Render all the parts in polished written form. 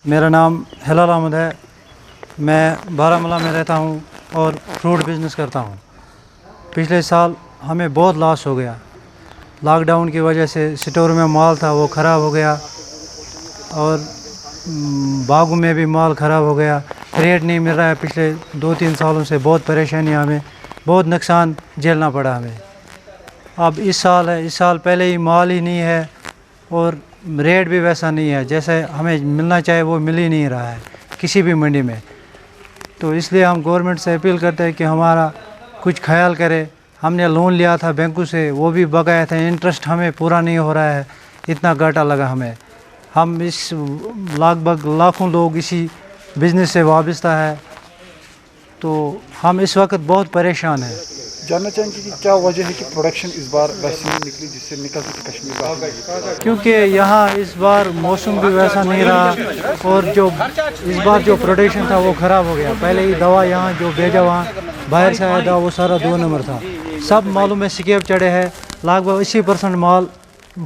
मेरा नाम हिलाल अहमद है। मैं बारामूला में रहता हूँ और फ्रूट बिज़नेस करता हूँ। पिछले साल हमें बहुत लॉस हो गया। लॉकडाउन की वजह से स्टोर में माल था वो ख़राब हो गया और बागों में भी माल ख़राब हो गया। रेट नहीं मिल रहा है। पिछले 2-3 सालों से बहुत परेशानी, हमें बहुत नुकसान झेलना पड़ा हमें। अब इस साल है, इस साल पहले ही माल ही नहीं है और रेट भी वैसा नहीं है जैसे हमें मिलना चाहिए, वो मिल ही नहीं रहा है किसी भी मंडी में। तो इसलिए हम गवर्नमेंट से अपील करते हैं कि हमारा कुछ ख्याल करे। हमने लोन लिया था बैंकों से, वो भी बकाया था, इंटरेस्ट हमें पूरा नहीं हो रहा है, इतना घाटा लगा हमें। हम इस लगभग लाखों लोग इसी बिज़नेस से वाबस्ता है, तो हम इस वक्त बहुत परेशान हैं। जानना चाहेंगे कि क्या वजह है कि प्रोडक्शन इस बार वैसी नहीं निकली जिससे निकल सके कश्मीर का? क्योंकि यहाँ इस बार मौसम भी वैसा नहीं रहा और जो इस बार जो प्रोडक्शन था वो ख़राब हो गया। पहले ही दवा यहाँ जो भेजा वहाँ बाहर से आया था वो सारा 2 नंबर था। सब मालों में स्केप चढ़े हैं, लगभग 80% माल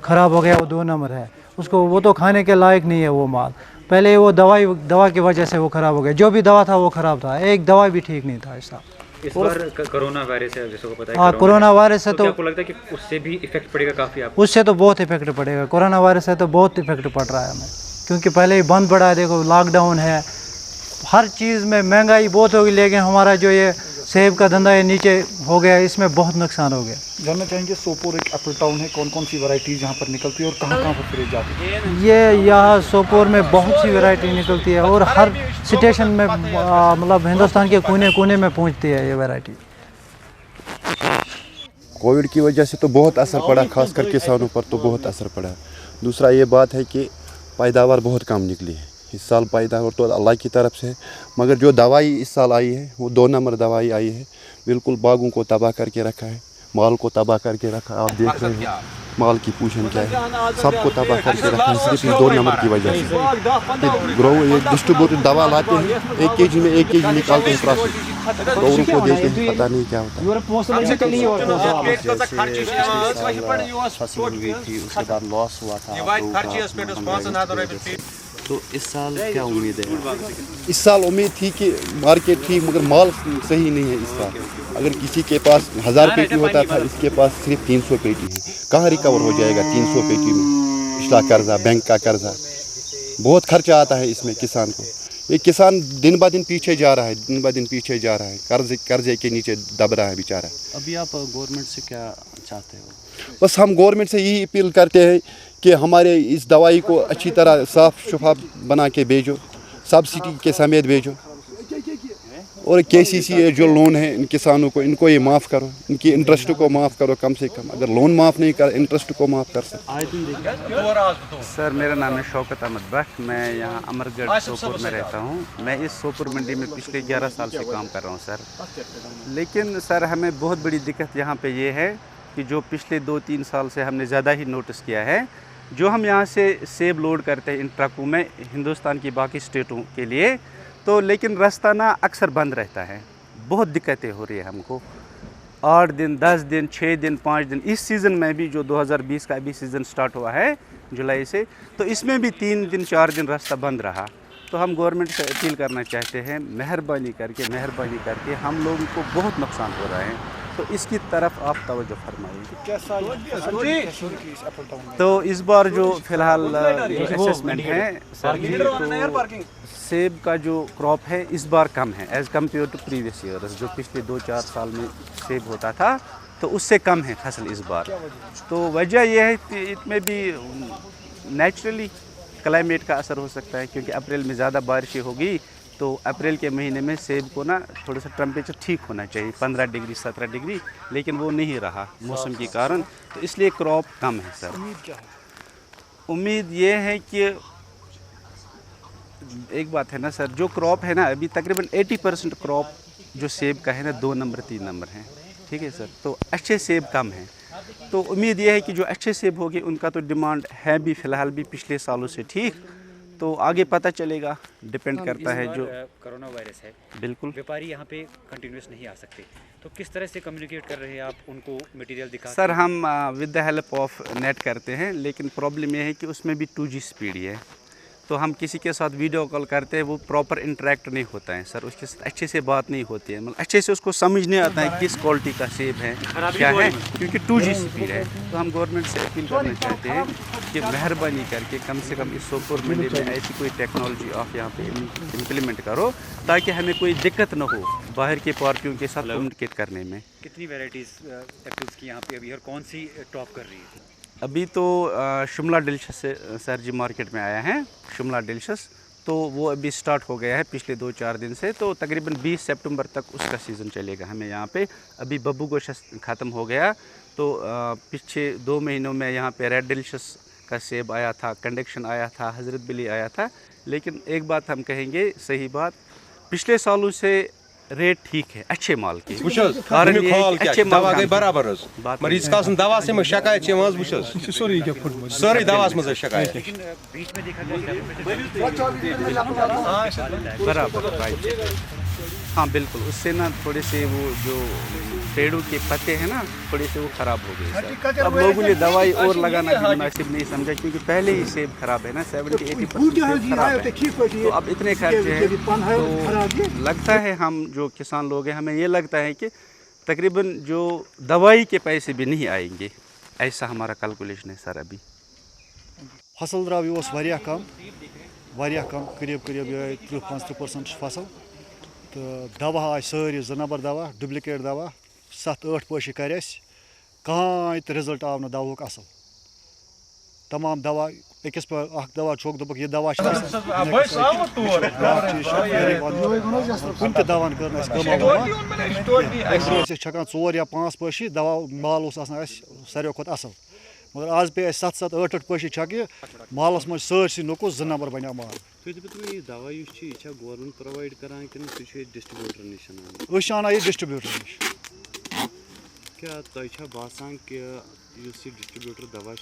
ख़राब हो गया, वो 2 नंबर है। उसको वो तो खाने के लायक नहीं है वो माल। पहले वो दवा की वजह से वो ख़राब हो गया, जो भी दवा था वो ख़राब था, एक दवा भी ठीक नहीं था ऐसा। इस बार कोरोना वायरस है, जैसे को पता है। हाँ, कोरोना वायरस है, तो आपको लगता है कि उससे भी इफेक्ट पड़ेगा काफ़ी आपको? उससे तो बहुत इफेक्ट पड़ेगा। कोरोना वायरस है तो बहुत इफेक्ट पड़ रहा है हमें, क्योंकि पहले ही बंद पड़ा है। देखो लॉकडाउन है, हर चीज़ में महंगाई बहुत होगी, लेकिन हमारा जो ये सेब का धंधा ये नीचे हो गया, इसमें बहुत नुकसान हो गया। जानना चाहेंगे सोपोर एक एप्पल टाउन है, कौन कौन सी वैरायटीज़ यहाँ पर निकलती है और कहाँ कहाँ पर खरीद जाती है? ये यहाँ सोपोर में बहुत सी वैरायटी निकलती है और हर स्टेशन में मतलब हिंदुस्तान के कोने कोने में पहुँचती है ये वैरायटी। कोविड की वजह से तो बहुत असर पड़ा, खासकर किसानों पर तो बहुत असर पड़ा। दूसरा ये बात है कि पैदावार बहुत कम निकली है इस साल। पैदावार तो अल्लाह की तरफ से है, मगर जो दवाई इस साल आई है वो 2 नंबर दवाई आई है, बिल्कुल बागों को तबाह करके रखा है, माल को तबाह करके रखा है। आप देख रहे हैं माल की पोजीशन क्या है, सबको तबाह करके रखा है सिर्फ इस 2 नंबर की वजह से। ग्रो ये डिस्ट्रीब्यूटर दवा लाते हैं, 1 केजी में 1 केजी निकालते हैं, प्रॉफिट ग्रोवर को देते हैं, पता नहीं क्या होता है। फसल हुई थी, उसके बाद लॉस हुआ था, तो इस साल क्या उम्मीद है? इस साल उम्मीद थी कि मार्केट थी, मगर माल सही नहीं है इस साल। अगर किसी के पास 1000 पेटी होता था, इसके पास सिर्फ 300 पेटी है। कहाँ रिकवर हो जाएगा 300 पेटी में? पिछला कर्जा, बैंक का कर्जा, बहुत खर्चा आता है इसमें किसान को। ये किसान दिन ब दिन पीछे जा रहा है, दिन ब दिन पीछे जा रहा है, कर्जे के नीचे दब रहा है बेचारा। अभी आप गवर्नमेंट से क्या चाहते हो? बस हम गवर्नमेंट से यही अपील करते हैं कि हमारे इस दवाई को अच्छी तरह साफ शफाफ बना के भेजो, सब्सिडी के समेत भेजो, और KCC जो लोन है इन किसानों को, इनको ये माफ़ करो, इनकी इंटरेस्ट को माफ़ करो कम से कम। अगर लोन माफ़ नहीं कर, इंटरेस्ट को माफ़ कर सकते। सर, मेरा नाम है शौकत अहमद बख्श। मैं यहाँ अमरगढ़ सोपुर में रहता हूँ। मैं इस सोपुर मंडी में पिछले 11 साल से काम कर रहा हूँ सर। लेकिन सर हमें बहुत बड़ी दिक्कत यहाँ पे ये है कि जो पिछले 2-3 साल से हमने ज़्यादा ही नोटिस किया है, जो हम यहाँ से सेब लोड करते हैं इन ट्रकों में हिंदुस्तान की बाकी स्टेटों के लिए, तो लेकिन रास्ता ना अक्सर बंद रहता है। बहुत दिक्कतें हो रही है हमको। 8 दिन, 10 दिन, 6 दिन, 5 दिन, इस सीज़न में भी जो 2020 का अभी सीज़न स्टार्ट हुआ है जुलाई से, तो इसमें भी 3 दिन 4 दिन रास्ता बंद रहा। तो हम गवर्नमेंट से अपील करना चाहते हैं, मेहरबानी करके हम लोगों को बहुत नुकसान हो रहा है, तो इसकी तरफ आप तवज्जो फरमाइए। तो इस बार जो फ़िलहाल असेसमेंट है सर जी, तो सेब का जो क्रॉप है इस बार कम है as compared to previous years. जो पिछले 2-4 साल में सेब होता था तो उससे कम है फसल इस बार। तो वजह यह है कि इसमें भी नेचुरली क्लाइमेट का असर हो सकता है, क्योंकि अप्रैल में ज़्यादा बारिशें होगी, तो अप्रैल के महीने में सेब को ना थोड़ा सा टेम्परेचर ठीक होना चाहिए, 15 डिग्री 17 डिग्री, लेकिन वो नहीं रहा मौसम के कारण, तो इसलिए क्रॉप कम है सर। उम्मीद क्या है? उम्मीद ये है कि एक बात है ना सर, जो क्रॉप है ना अभी तकरीबन 80% क्रॉप जो सेब का है ना 2 नंबर 3 नंबर है, ठीक है सर। तो अच्छे सेब कम हैं, तो उम्मीद ये है कि जो अच्छे सेब होंगे उनका तो डिमांड है भी फ़िलहाल भी पिछले सालों से ठीक, तो आगे पता चलेगा, डिपेंड करता है। जो कोरोना वायरस है, बिल्कुल व्यापारी यहाँ पे कंटिन्यूस नहीं आ सकते, तो किस तरह से कम्युनिकेट कर रहे हैं आप उनको मटेरियल दिखा? सर हम with the help of net करते हैं, लेकिन प्रॉब्लम ये है कि उसमें भी 2G स्पीड है, तो हम किसी के साथ वीडियो कॉल करते हैं, वो प्रॉपर इंटरेक्ट नहीं होता है सर, उसके साथ अच्छे से बात नहीं होती है, मतलब अच्छे से उसको समझ नहीं आता है किस क्वालिटी का सेब है क्या है, क्योंकि 2G स्पीड है। तो हम गवर्नमेंट से अपील करना चाहते हैं कि मेहरबानी करके कम से कम इस सोपोर मंडी में ऐसी कोई टेक्नोलॉजी आप यहाँ पे इम्प्लीमेंट करो ताकि हमें कोई दिक्कत न हो बाहर के पार्टियों के साथ कम्युनिकेट करने में। कितनी वैरायटीज़ एप्पल्स की यहाँ पे अभी और कौन सी टॉप कर रही है? अभी तो शिमला डिलीशियस से सर जी मार्केट में आया है, शिमला डिलीशियस, तो वो अभी स्टार्ट हो गया है पिछले 2-4 दिन से, तो तकरीबन 20 सितंबर तक उसका सीज़न चलेगा हमें यहाँ पे। अभी बब्बू गोश ख़त्म हो गया, तो पिछले 2 महीनों में यहाँ पे रेड डिलीशियस का सेब आया था, कंडक्शन आया था, हज़रत बिली आया था। लेकिन एक बात हम कहेंगे, सही बात, पिछले सालों से रेट ठीक है अच्छे माल के, कारण ये अच्छे दवा गई बराबर मरीज का दवा से शिकायत सारी दवा में शिकायत बीच में देखा बराबर। हाँ बिल्कुल, उससे ना थोड़े से वो जो पेड़ों के पत्ते हैं ना थोड़े से वो ख़राब हो गए। अब लोगों ने दवाई और लगाना भी मुनासिब नहीं समझा, क्योंकि पहले ही सेब ख़राब है ना, 70-80% ख़राब है। तो अब इतने खर्चे हैं, तो लगता है हम जो किसान लोग हैं, हमें ये लगता है कि तकरीबन जो दवाई के पैसे भी नहीं आएंगे, ऐसा हमारा कैलकुलेशन है सर। अभी फसल द्राव यह वारिया कम करीब 30-35% फसल, तो दवा आए सारी 2 नंबर दवा, डुप्लिकेट दवा 7-8 पशी कर कहीं तो रिजल्ट आव ना दवा असल। तमाम दवा अकिस दवा चौक दोपक यह दवा कुन दवान कर छकान 4 या 5 पशी दवा माल सारे खुद असल, मगर आज पे 7-8 पशी छक मालस मज सारी नुकुस 2 नंबर बना माल। दवा गवर्नमेंट प्रोवाइड करान कि डिस्ट्रीब्यूटर निश आना यह डिस्ट्रीब्यूटर निश। क्या तुझा बासान कि डिस्ट्रीब्यूटर दवा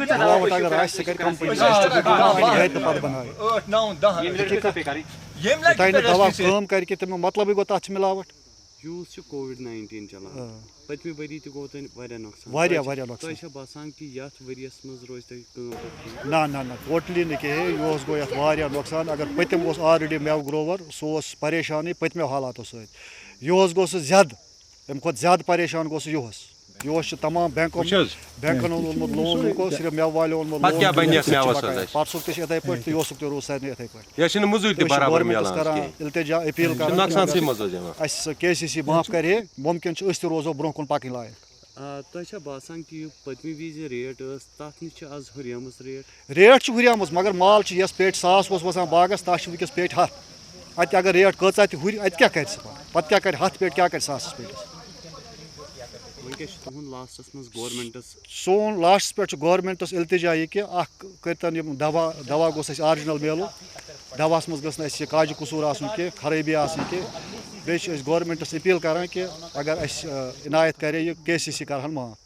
मिलावट अगर दवा कम करके तमें मतलब गो तथ मिलावट। यूज कोविड-19 चलान, पतमे वरी तो गो नुकसान वारिया बसान कि यथ वरियस मज रोज ना टोटली न कहें यह गो यथ वारिया नुकसान। अगर पतम ऑलरेडी मेव ग्रोवर सह परेशानी पतमो हालातों सह गो ज्यादा अम खुद ज्यादा परेशान गो यह तमाम बैंकन ओनमुत लोन को सिर्फ मेव वालों ओनमुत परसुक तथ इथे पे तो यह रूज सारे इथे पे इल्तिजा अपील KCC माफ करे मुमकिन अस रोजो ब्रोह कुन पकन लायक। तुझा बासान कि पतमी विज रेट तथ नश आज हुरियम रेट हुरियम, मगर माल यस पेट 1000 वसान बागस तथ वस पेट 100। अत अगर रेट कचा हुर अत क्या कर पत क्या कर 100 पेट क्या कर 100 पेटस। सोन लास्ट पे गवर्नमेंटस इल्तिजा यह कि करतन दवा गोस ऑरिजिनल मिलो, दवा मज गस काज कसूर आसन कि खराबी आसन कि बे गवर्नमेंटस अपील करान कि अगर इनायत करे KCC करहन माफ।